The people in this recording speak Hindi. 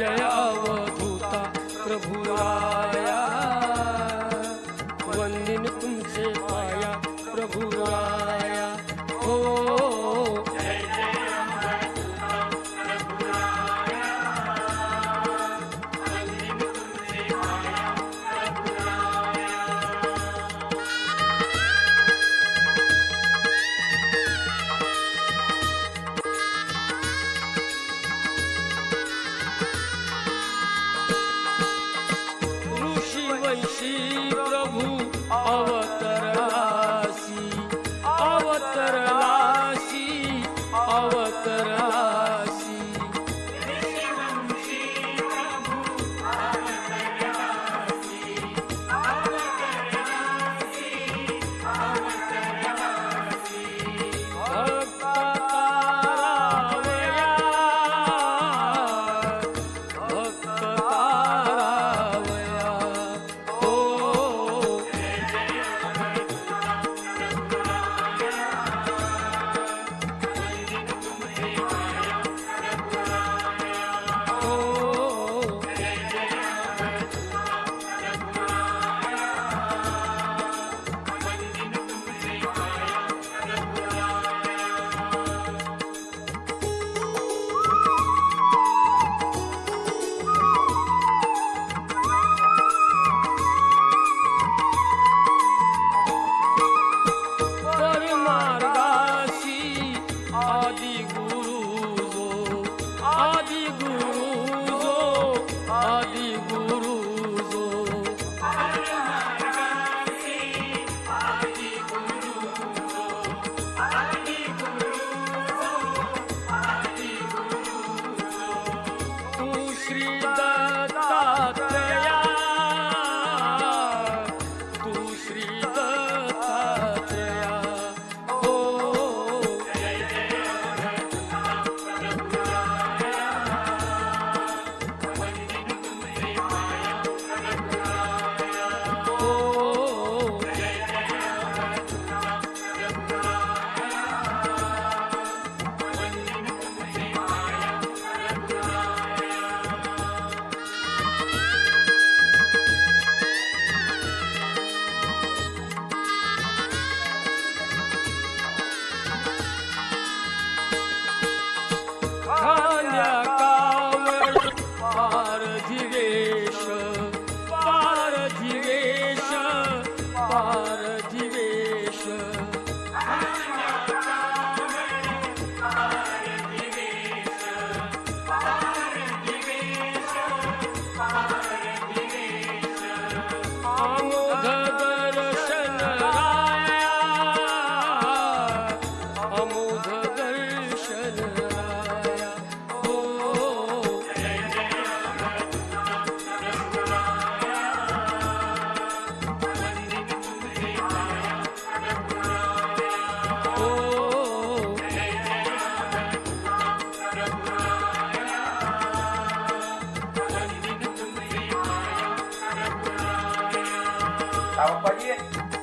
जय अवधूता प्रभुराया, वंदिन तुमचे पाया प्रभुराया। हो जय जय अवधूता प्रभुराया, वंदिन तुमचे पाया प्रभुराया। ऋषी वंशी प्रभु अवतरलासी, अवतरलासी, अवतरलासी। ऋषिवंशी प्रभु अवतरलासी, अवतरलासी, अवतरलासी। भक्त तारावया, भक्त तारावया। हो जय जय अवधूता प्रभुराया, वंदिन तुमचे पाया प्रभुराया। हो जय जय अवधूता प्रभुराया, वंदिन तुमचे पाया प्रभुराया। परमार्गासी आदि गुरु जो, आदि गुरु जो, आदि गुरु जो। परमार्गासी आदि गुरु जो, आदि गुरु जो, आदि गुरु जो। तू श्री दत्तात्रेया, तू श्री दत्तात्रेया। हो जय जय अवधूता प्रभुराया, वंदिन तुमचे पाया प्रभुराया। हो जय जय अवधूता प्रभुराया, वंदिन तुमचे पाया प्रभुराया। खांद्या कावड पारधिवेश, पारधिवेश, पारधिवेश। आमोद दर्शन राया, आमोद दर्शन राया। हो जय जय अवधूता प्रभुराया, वंदिन तुमचे पाया प्रभुराया। हो जय जय अवधूता प्रभुराया, वंदिन तुमचे पाया प्रभुराया। Tahu apa dia?